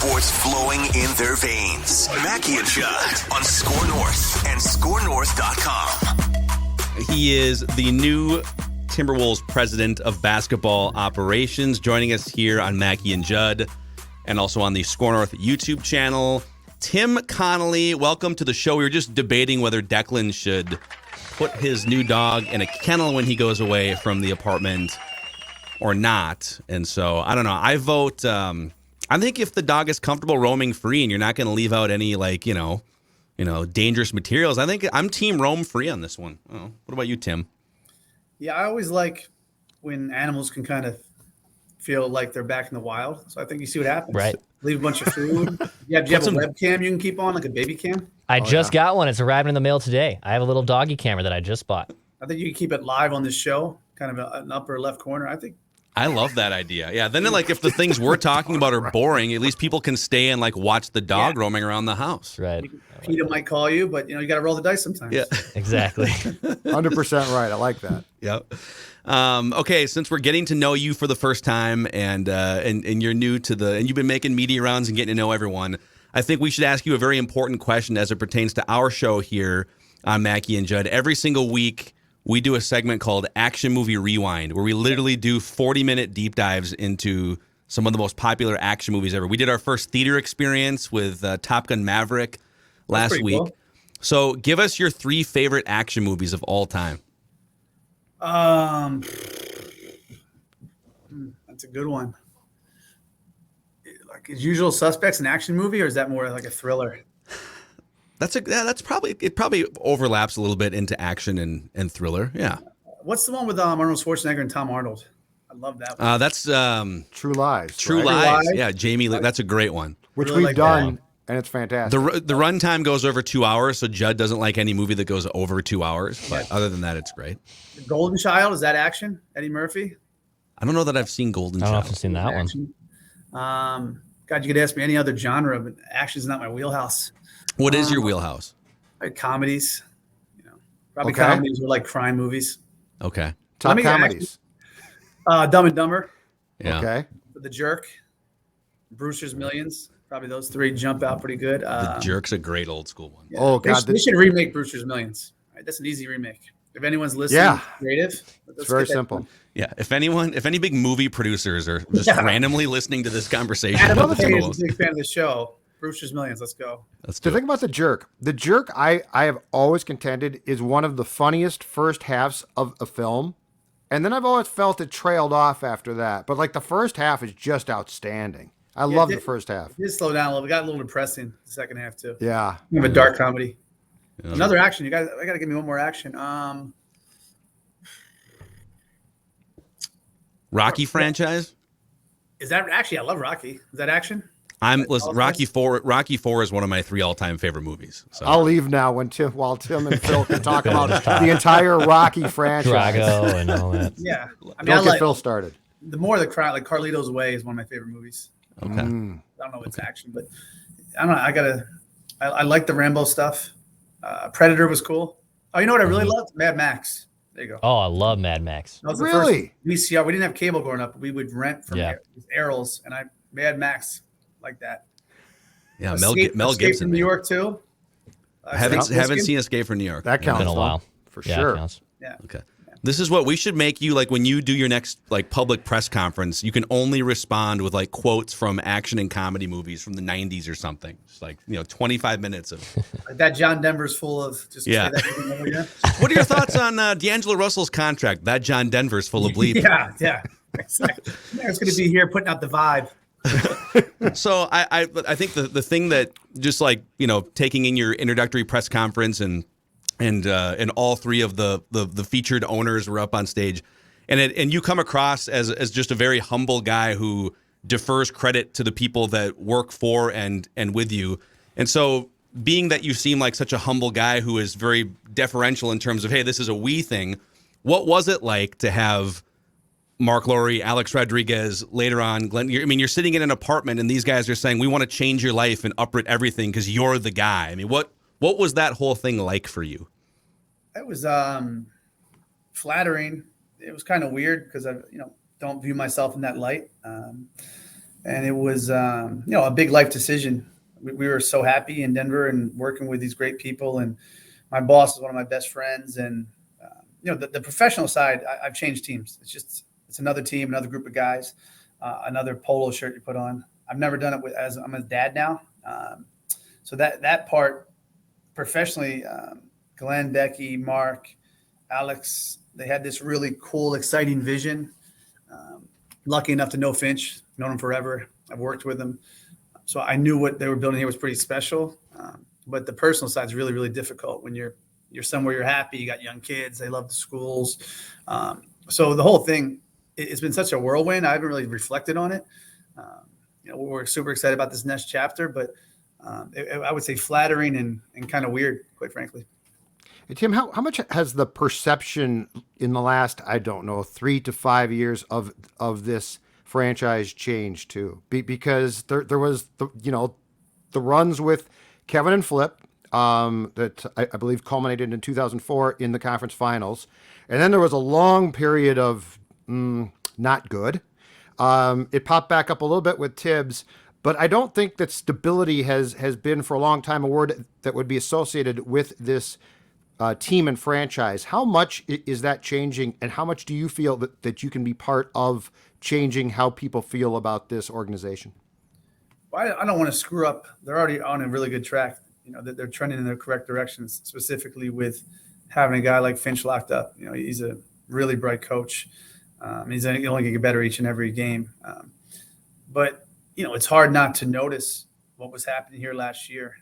sports flowing in their veins. Mackey and Judd on Score North and ScoreNorth.com. He is the new Timberwolves president of basketball operations, joining us here on Mackey and Judd and also on the Score North YouTube channel. Tim Connelly, welcome to the show. We were just debating whether Declan should put his new dog in a kennel when he goes away from the apartment or not. And so, I don't know. I vote, I think if the dog is comfortable roaming free and you're not going to leave out any, dangerous materials, I think I'm team roam free on this one. Oh, what about you, Tim? Yeah, I always like when animals can kind of feel like they're back in the wild. So I think you see what happens. Right. Leave a bunch of food. Do you have a webcam you can keep on, like a baby cam? I just got one. It's arriving in the mail today. I have a little doggy camera that I just bought. I think you can keep it live on this show, kind of an upper left corner. I love that idea. Yeah. Then, if the things we're talking about are boring, at least people can stay and watch the dog roaming around the house. Right. PETA might call you, but you got to roll the dice sometimes. Yeah. Exactly. 100% right. I like that. Yep. Okay. Since we're getting to know you for the first time, and you're new to and you've been making media rounds and getting to know everyone, I think we should ask you a very important question as it pertains to our show here on Mackey and Judd. Every single week, we do a segment called Action Movie Rewind, where we literally do 40-minute deep dives into some of the most popular action movies ever. We did our first theater experience with Top Gun Maverick last week. Cool. So give us your 3 favorite action movies of all time. That's a good one. Is Usual Suspects an action movie, or is that more like a thriller? That's probably overlaps a little bit into action and thriller. Yeah. What's the one with Arnold Schwarzenegger and Tom Arnold? I love that one. That's True Lies. True Lies. Yeah, Jamie. That's a great one. Which we've done, and it's fantastic. The runtime goes over 2 hours, so Judd doesn't like any movie that goes over 2 hours. But other than that, it's great. The Golden Child, is that action? Eddie Murphy? I don't know that I've seen Golden Child. I don't know if I've seen that one. God, you could ask me any other genre, but action's not my wheelhouse. What is your wheelhouse? Like comedies, probably comedies or like crime movies. Okay. Top comedies. Dumb and Dumber. Yeah. Okay. The Jerk, Brewster's Millions. Probably those 3 jump out pretty good. The Jerk's a great old school one. Yeah. Oh God, they should remake Brewster's Millions. Right? That's an easy remake. If anyone's listening, creative. It's very simple. Yeah. If any big movie producers are just randomly listening to this conversation, Adam Payne is a big fan of the show. Brewster's Millions. Let's go. Think about The Jerk. The Jerk, I have always contended, is one of the funniest first halves of a film. And then I've always felt it trailed off after that. But the first half is just outstanding. I love the first half. It did slow down a little. It got a little depressing the second half too. Yeah. You have a dark comedy. Yeah. Another action. I got to give me one more action. Rocky franchise? Is that actually? I love Rocky. Is that action? Rocky 4 is one of my 3 all-time favorite movies. So. I'll leave now while Tim and Phil can talk about the entire Rocky franchise. Drago and all that. Yeah. Don't get Phil started. The more the crowd, like Carlito's Way is one of my favorite movies. Okay. I don't know if it's action, but I don't know. I like the Rambo stuff. Predator was cool. Oh, you know what I really loved? Mad Max. There you go. Oh, I love Mad Max. That was the first VCR. We didn't have cable growing up, but we would rent from Errol's, and Mad Max like that. Yeah, Mel Gibson from New York too. Haven't seen Escape from New York. That counts. It's been a while for sure. Yeah. Okay. This is what we should make you when you do your next public press conference. You can only respond with quotes from action and comedy movies from the 90s or something. Just 25 minutes of that. John Denver's full of just yeah. What are your thoughts on D'Angelo Russell's contract? That John Denver's full of bleep. Yeah. Exactly. It's going to be here putting out the vibe. So I think the thing that just taking in your introductory press conference and all 3 of the featured owners were up on stage, and you come across as just a very humble guy who defers credit to the people that work for and with you. And so being that you seem like such a humble guy who is very deferential in terms of, hey, this is a we thing, what was it like to have Mark Laurie, Alex Rodriguez, later on, Glenn? You're sitting in an apartment and these guys are saying, we want to change your life and uproot everything because you're the guy. What was that whole thing like for you? It was flattering. It was kind of weird because I don't view myself in that light. And it was, a big life decision. We were so happy in Denver and working with these great people. And my boss is one of my best friends. And, the professional side, I've changed teams. It's another team, another group of guys, another polo shirt you put on. I've never done it as I'm a dad now. So that part professionally, Glenn, Becky, Mark, Alex, they had this really cool, exciting vision. Lucky enough to know Finch, known him forever. I've worked with him. So I knew what they were building here was pretty special. But the personal side is really, really difficult when you're somewhere you're happy, you got young kids, they love the schools. So the whole thing, it's been such a whirlwind. I haven't really reflected on it. We're super excited about this next chapter, but I would say flattering and kind of weird, quite frankly. Hey, Tim, how much has the perception in the last, 3 to 5 years of this franchise changed too? Because there was the runs with Kevin and Flip that I believe culminated in 2004 in the conference finals. And then there was a long period of not good. It popped back up a little bit with Tibbs, but I don't think that stability has been for a long time a word that would be associated with this team and franchise. How much is that changing, and how much do you feel that you can be part of changing how people feel about this organization? Well, I don't want to screw up. They're already on a really good track. They're trending in the correct directions, specifically with having a guy like Finch locked up. He's a really bright coach. He's only going to get better each and every game. But it's hard not to notice what was happening here last year,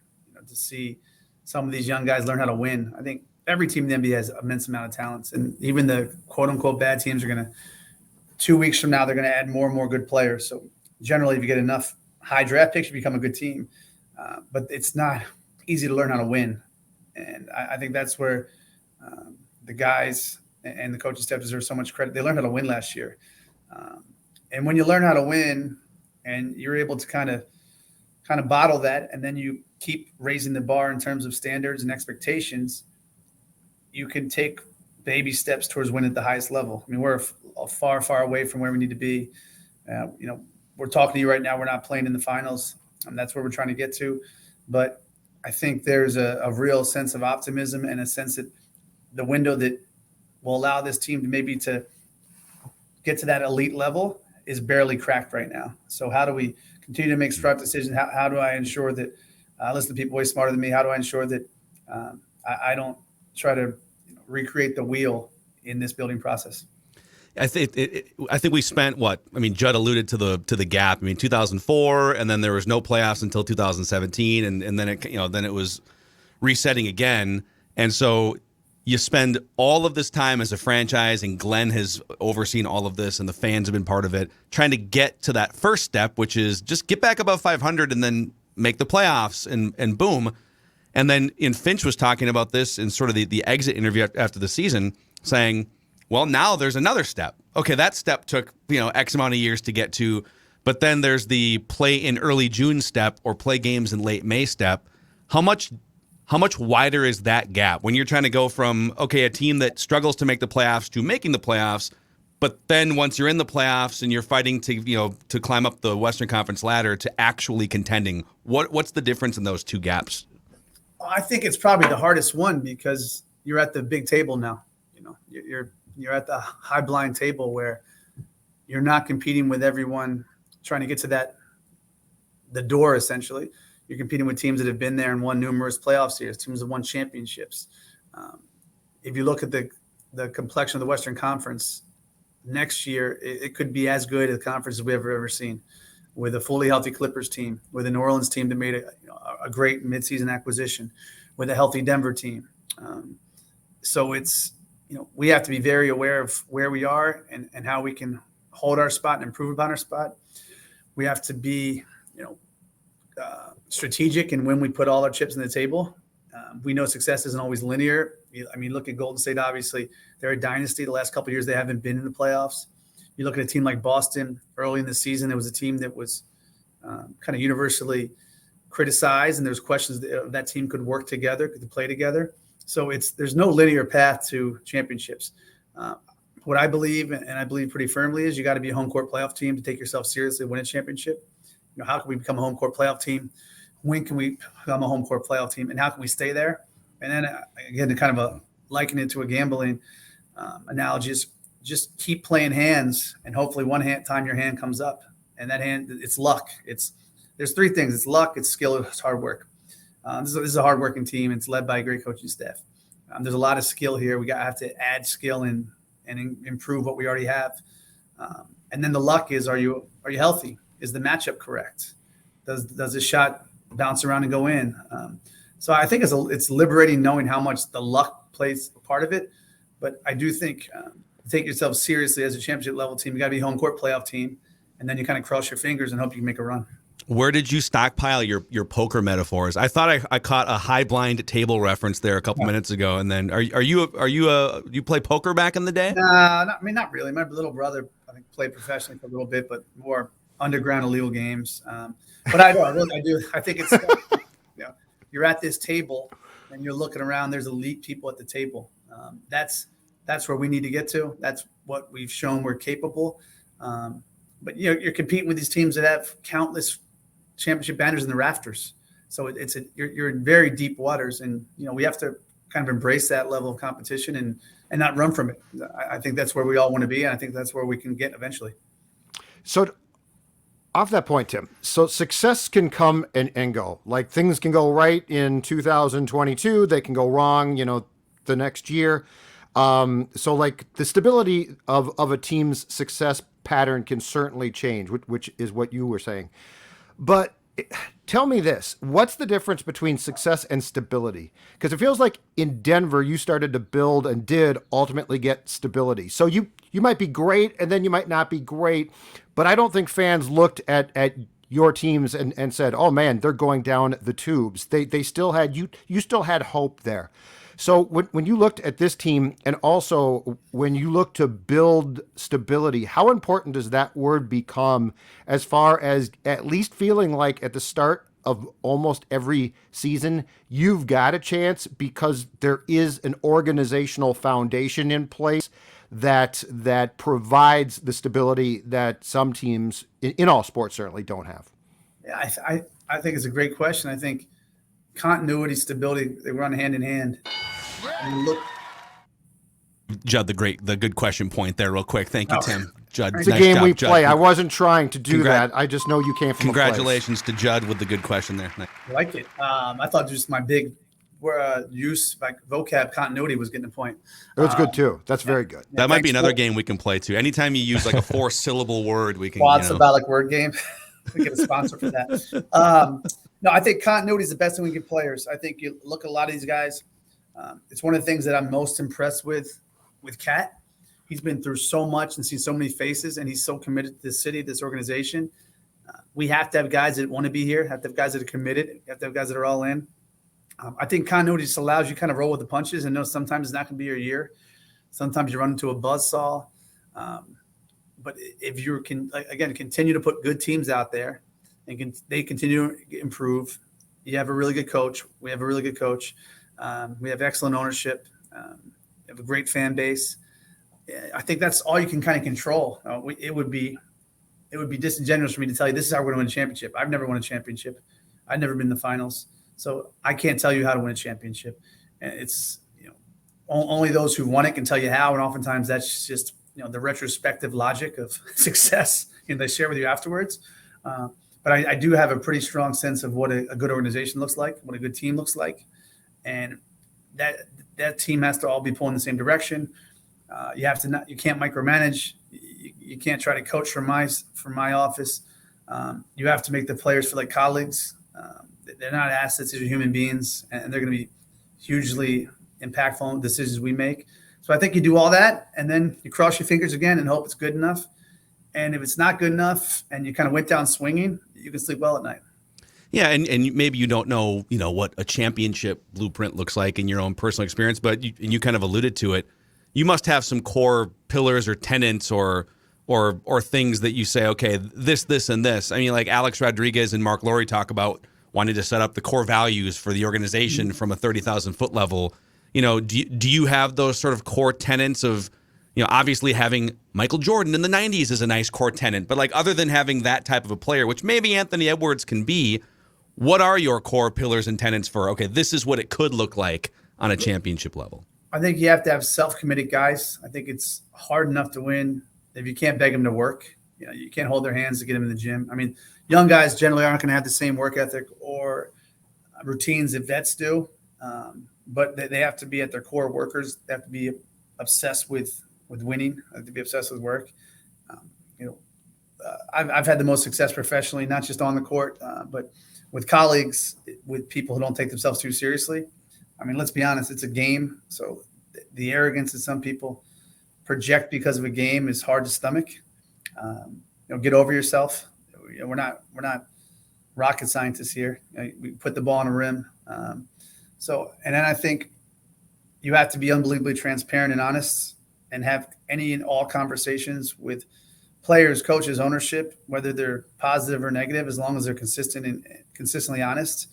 to see some of these young guys learn how to win. I think every team in the NBA has an immense amount of talents, and even the quote unquote bad teams are going to, 2 weeks from now, they're going to add more and more good players. So generally, if you get enough high draft picks, you become a good team. But it's not easy to learn how to win. And I think that's where the guys and the coaching staff deserve so much credit. They learned how to win last year. And when you learn how to win and you're able to kind of bottle that, and then you keep raising the bar in terms of standards and expectations, you can take baby steps towards winning at the highest level. I mean, we're far, far away from where we need to be. We're talking to you right now. We're not playing in the finals. That's where we're trying to get to. But I think there's a real sense of optimism and a sense that the window that will allow this team to get to that elite level is barely cracked right now. So how do we continue to make smart decisions? How do I ensure that listen to people way smarter than me? How do I ensure that I don't try to recreate the wheel in this building process? I think we spent Judd alluded to the gap. 2004, and then there was no playoffs until 2017, and then it was resetting again. And so you spend all of this time as a franchise, and Glenn has overseen all of this, and the fans have been part of it, trying to get to that first step, which is just get back above 500 and then make the playoffs, and boom. And then Finch was talking about this in sort of the exit interview after the season, saying, well, now there's another step. Okay, that step took, X amount of years to get to, but then there's the play in early June step or play games in late May step. How much wider is that gap when you're trying to go from, a team that struggles to make the playoffs to making the playoffs, but then once you're in the playoffs and you're fighting to climb up the Western Conference ladder to actually contending? What's the difference in those two gaps? I think it's probably the hardest one because you're at the big table now. You're at the high blind table where you're not competing with everyone trying to get to the door, essentially. You're competing with teams that have been there and won numerous playoff series, teams that won championships. If you look at the complexion of the Western Conference, next year it could be as good a conference as we've ever seen, with a fully healthy Clippers team, with a New Orleans team that made a great midseason acquisition, with a healthy Denver team. So it's, we have to be very aware of where we are and how we can hold our spot and improve upon our spot. We have to be, strategic in when we put all our chips on the table. We know success isn't always linear. Look at Golden State, obviously. They're a dynasty. The last couple of years, they haven't been in the playoffs. You look at a team like Boston early in the season, it was a team that was kind of universally criticized, and there's questions that team could work together, could play together. So there's no linear path to championships. What I believe, and I believe pretty firmly, is you got to be a home court playoff team to take yourself seriously, win a championship. how can we become a home court playoff team? When can we become a home court playoff team? And how can we stay there? And then, again, to kind of liken it to a gambling analogy, is just keep playing hands, and hopefully time your hand comes up. And that hand, it's luck. There's three things. It's luck, it's skill, it's hard work. This is a hard-working team. It's led by a great coaching staff. There's a lot of skill here. We have to add skill and improve what we already have. And then the luck is, are you healthy? Is the matchup correct? Does the shot bounce around and go in? So I think it's liberating knowing how much the luck plays a part of it. But I do think take yourself seriously as a championship level team. You got to be a home court playoff team, and then you kind of cross your fingers and hope you can make a run. Where did you stockpile your poker metaphors? I thought I caught a high blind table reference there a couple minutes ago. And then you play poker back in the day? Not really. My little brother, I think, played professionally for a little bit, but more underground illegal games. But I do. I think it's you're at this table and you're looking around. There's elite people at the table. That's where we need to get to. That's what we've shown we're capable. But you're competing with these teams that have countless championship banners in the rafters. So you're in very deep waters, and we have to kind of embrace that level of competition and not run from it. I think that's where we all want to be, and I think that's where we can get eventually. So off that point, Tim, so success can come and go. Like, things can go right in 2022, they can go wrong, the next year. So like the stability of a team's success pattern can certainly change, which is what you were saying. But tell me this, what's the difference between success and stability? Because it feels like in Denver, you started to build and did ultimately get stability. So you might be great and then you might not be great, but I don't think fans looked at your teams and said, oh man, they're going down the tubes. They still had, you still had hope there. So when you looked at this team, and also when you look to build stability, how important does that word become as far as at least feeling like at the start of almost every season, you've got a chance because there is an organizational foundation in place that provides the stability that some teams in all sports certainly don't have? Yeah, I think it's a great question. I think continuity, stability, they run hand in hand. And look, Judd, the good question point there, real quick. Thank you, Tim. Judd, it's a game we play. I wasn't trying to do that. I just know you came from. Congratulations to Judd with the good question there. I like it. I thought just my big use, like vocab continuity, was getting the point. It was good too. That's very good. That might be another game we can play too. Anytime you use like a 4-syllable word, we can. Symbolic word game. We get a sponsor for that. No, I think continuity is the best thing we give players. I think you look at a lot of these guys. It's one of the things that I'm most impressed with Cat. He's been through so much and seen so many faces, and he's so committed to this city, this organization. We have to have guys that want to be here, have to have guys that are committed, have to have guys that are all in. I think continuity just allows you kind of roll with the punches and know sometimes it's not going to be your year. Sometimes you run into a buzzsaw. But if you can, again, continue to put good teams out there and they continue to improve, you have a really good coach. We have a really good coach. We have excellent ownership. We have a great fan base. I think that's all you can kind of control. It would be disingenuous for me to tell you this is how we're going to win a championship. I've never won a championship. I've never been in the finals, so I can't tell you how to win a championship. And it's only those who won it can tell you how. And oftentimes that's just the retrospective logic of success. They share with you afterwards. But I do have a pretty strong sense of what a good organization looks like, what a good team looks like. And that team has to all be pulling in the same direction. You can't micromanage. You can't try to coach from my office. You have to make the players feel like colleagues. They're not assets; they're human beings, and they're going to be hugely impactful in decisions we make. So I think you do all that, and then you cross your fingers again and hope it's good enough. And if it's not good enough, and you kind of went down swinging, you can sleep well at night. Yeah, and maybe you don't know, what a championship blueprint looks like in your own personal experience, but you kind of alluded to it. You must have some core pillars or tenets or things that you say, okay, this, and this. I mean, like Alex Rodriguez and Mark Lowry talk about wanting to set up the core values for the organization from a 30,000-foot level. Do you have those sort of core tenets of, obviously having Michael Jordan in the 90s is a nice core tenant, but like other than having that type of a player, which maybe Anthony Edwards can be, what are your core pillars and tenets for, okay, this is what it could look like on a championship level? I think you have to have self-committed guys. I think it's hard enough to win if you can't beg them to work. You can't hold their hands to get them in the gym. I mean, young guys generally aren't going to have the same work ethic or routines that vets do, but they have to be at their core workers. They have to be obsessed with winning. They have to be obsessed with work. I've had the most success professionally, not just on the court, but with colleagues, with people who don't take themselves too seriously. I mean, let's be honest, it's a game. So the arrogance that some people project because of a game is hard to stomach. Get over yourself. We're not rocket scientists here. We put the ball on a rim. And then I think you have to be unbelievably transparent and honest and have any and all conversations with players, coaches, ownership, whether they're positive or negative, as long as they're consistent and consistently honest.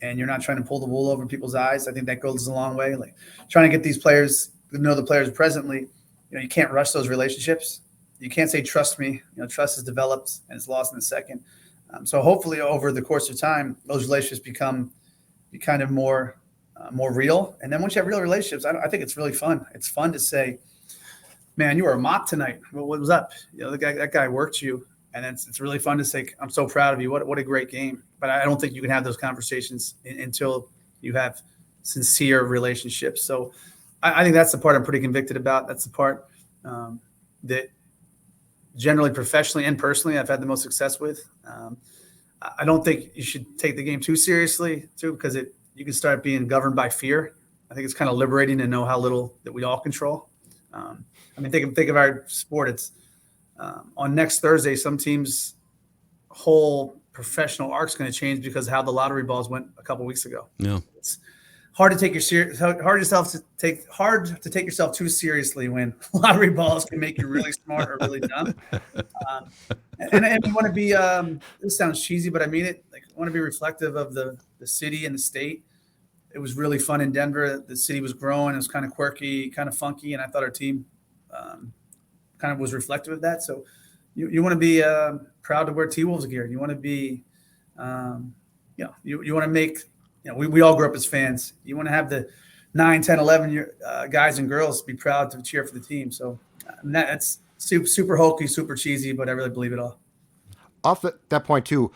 And you're not trying to pull the wool over people's eyes. I think that goes a long way. Like trying to get these players to know the players presently, you can't rush those relationships. You can't say, trust me. Trust is developed and it's lost in a second. So hopefully over the course of time, those relationships become kind of more real. And then once you have real relationships, I think it's really fun. It's fun to say, man, you were a mop tonight. Well, what was up? That guy worked you. And it's really fun to say, I'm so proud of you. What a great game. But I don't think you can have those conversations until you have sincere relationships. So I think that's the part I'm pretty convicted about. That's the part that generally professionally and personally I've had the most success with. I don't think you should take the game too seriously, too, because you can start being governed by fear. I think it's kind of liberating to know how little that we all control. Think of our sport. It's on next Thursday, some teams' whole professional arc's going to change because of how the lottery balls went a couple weeks ago. Yeah, it's hard to take yourself too seriously when lottery balls can make you really smart or really dumb. And we want to be. This sounds cheesy, but I mean it. Like, I want to be reflective of the city and the state. It was really fun in Denver. The city was growing. It was kind of quirky, kind of funky, and I thought our team kind of was reflective of that. So you want to be proud to wear T-Wolves gear. You want to be, you want to make, we all grew up as fans. You want to have the 9, 10, 11 guys and girls be proud to cheer for the team. So that's super hokey, super cheesy, but I really believe it all. Off that point too,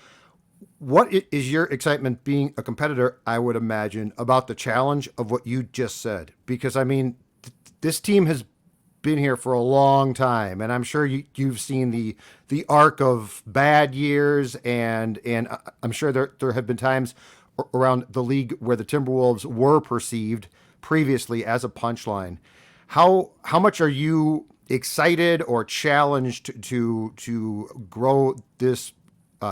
what is your excitement being a competitor, I would imagine, about the challenge of what you just said? Because, I mean, this team has been here for a long time, and I'm sure you've seen the arc of bad years, and I'm sure there have been times around the league where the Timberwolves were perceived previously as a punchline. How much are you excited or challenged to grow this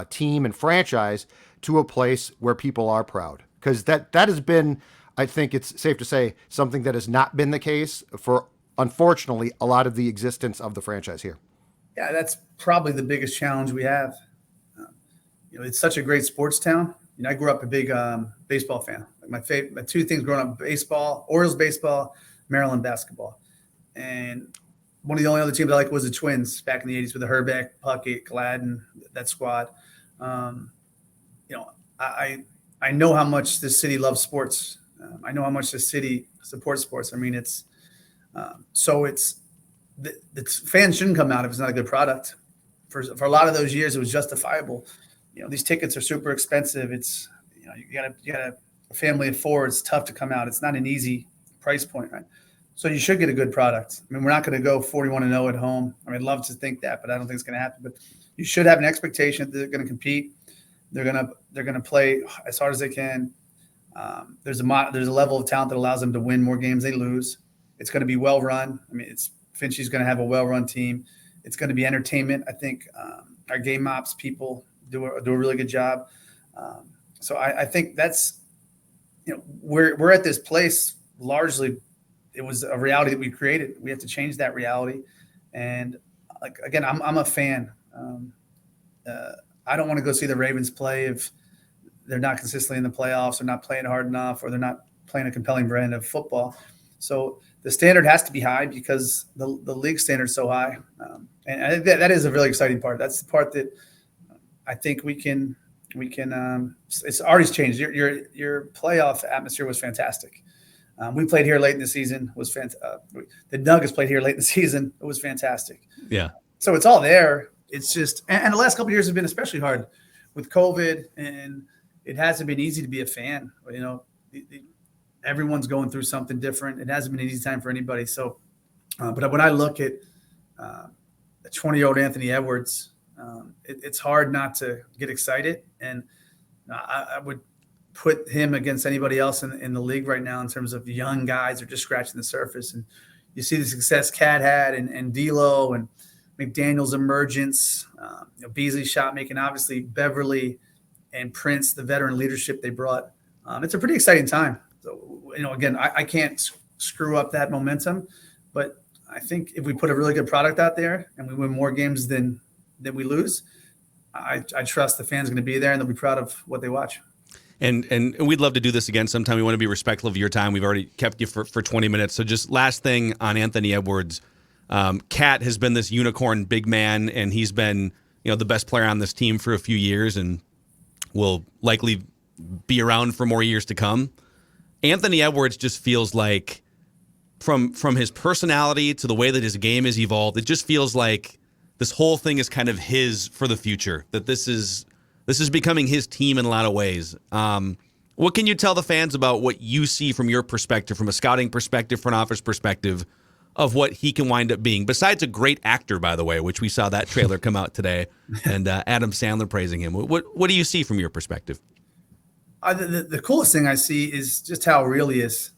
team and franchise to a place where people are proud? Because that has been, I think it's safe to say, something that has not been the case for, unfortunately, a lot of the existence of the franchise here. Yeah, that's probably the biggest challenge we have. It's such a great sports town. I grew up a big baseball fan. Like my two things growing up: baseball, Orioles baseball, Maryland basketball. And one of the only other teams I liked was the Twins back in the 80s with the Herbeck, Puckett, Gladden, that squad. I know how much this city loves sports. I know how much this city supports sports. I mean, it's the fans shouldn't come out if it's not a good product. For a lot of those years, it was justifiable. These tickets are super expensive. It's, you got a family of 4. It's tough to come out. It's not an easy price point, right? So you should get a good product. I mean, we're not going to go 41-0 at home. I mean, I'd love to think that, but I don't think it's going to happen. But you should have an expectation that they're going to compete. They're going to play as hard as they can. There's a level of talent that allows them to win more games they lose. It's going to be well run. I mean, Finchy's going to have a well run team. It's going to be entertainment. I think our game ops people do a really good job. So I think that's, we're at this place largely. It was a reality that we created. We have to change that reality. And again, I'm a fan. I don't want to go see the Ravens play if they're not consistently in the playoffs or not playing hard enough, or they're not playing a compelling brand of football. So the standard has to be high because the league standard is so high. And I think that is a really exciting part. That's the part that I think we can it's already changed. Your playoff atmosphere was fantastic. We played here late in the season. It was the Nuggets played here late in the season. It was fantastic. Yeah. So it's all there. It's just, and the last couple of years have been especially hard with COVID, and it hasn't been easy to be a fan. You know, everyone's going through something different. It hasn't been an easy time for anybody. So, but when I look at a 20-year-old Anthony Edwards, it's hard not to get excited. And I would put him against anybody else in the league right now in terms of young guys who are just scratching the surface. And you see the success Cat had and D'Lo and McDaniel's emergence, Beasley's shot making, obviously Beverly and Prince, the veteran leadership they brought. It's a pretty exciting time. So, again, I can't screw up that momentum, but I think if we put a really good product out there and we win more games than we lose, I trust the fans are going to be there and they'll be proud of what they watch. And we'd love to do this again sometime. We want to be respectful of your time. We've already kept you for 20 minutes. So just last thing on Anthony Edwards. Cat has been this unicorn big man, and he's been the best player on this team for a few years and will likely be around for more years to come. Anthony Edwards just feels like from his personality to the way that his game has evolved, it just feels like this whole thing is kind of his for the future, that this is becoming his team in a lot of ways. What can you tell the fans about what you see from your perspective, from a scouting perspective, front office perspective, of what he can wind up being, besides a great actor, by the way, which we saw that trailer come out today, and Adam Sandler praising him. What do you see from your perspective? The coolest thing I see is just how real he is.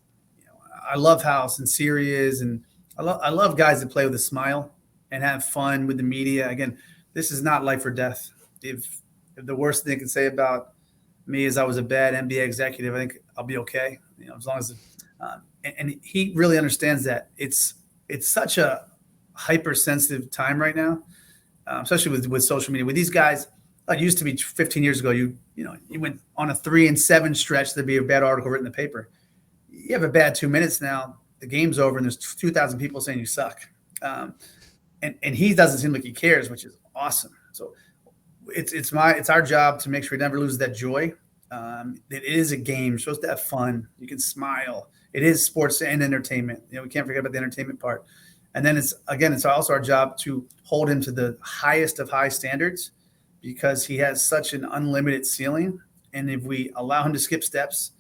I love how sincere he is, and I love guys that play with a smile and have fun with the media. Again, this is not life or death. If the worst thing they can say about me is I was a bad NBA executive, I think I'll be okay. As long as and he really understands that it's such a hypersensitive time right now, especially with social media. With these guys, like it used to be 15 years ago, you went on a 3-7 stretch, there'd be a bad article written in the paper. You have a bad 2 minutes now, the game's over, and there's 2,000 people saying you suck. And he doesn't seem like he cares, which is awesome. So it's our job to make sure he never loses that joy. It is a game. You're supposed to have fun. You can smile. It is sports and entertainment. We can't forget about the entertainment part. And then it's also our job to hold him to the highest of high standards because he has such an unlimited ceiling. And if we allow him to skip steps,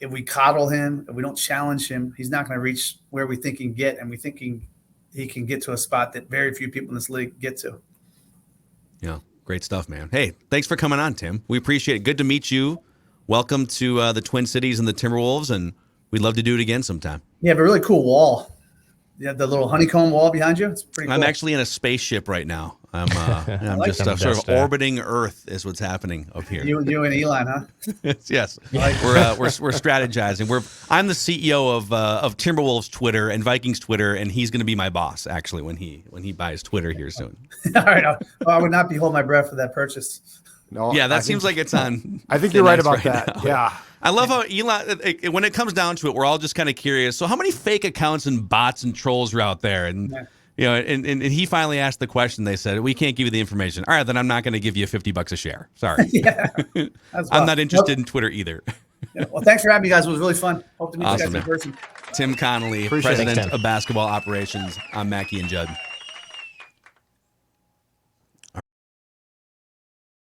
if we coddle him, if we don't challenge him, he's not going to reach where we think he can get. And we think he can get to a spot that very few people in this league get to. Yeah. Great stuff, man. Hey, thanks for coming on, Tim. We appreciate it. Good to meet you. Welcome to the Twin Cities and the Timberwolves, and we'd love to do it again sometime. You have a really cool wall. You have the little honeycomb wall behind you. It's pretty cool. I'm actually in a spaceship right now. I'm just sort of orbiting Earth is what's happening up here. You and Elon, huh? Yes. We're strategizing. I'm the CEO of Timberwolves Twitter and Vikings Twitter, and he's going to be my boss actually when he buys Twitter here soon. All right. I would not be holding my breath for that purchase. No. Yeah, that seems like it's on. I think you're right about that. Now. Yeah. I love how Elon, when it comes down to it, we're all just kind of curious. So how many fake accounts and bots and trolls are out there? And, and he finally asked the question. They said, we can't give you the information. All right, then I'm not going to give you $50 a share. Sorry. Yeah. I'm not interested in Twitter either. Well, thanks for having me, guys. It was really fun. Hope to meet you guys in person. Tim Connelly, President of Basketball Operations. I'm Mackey and Judd.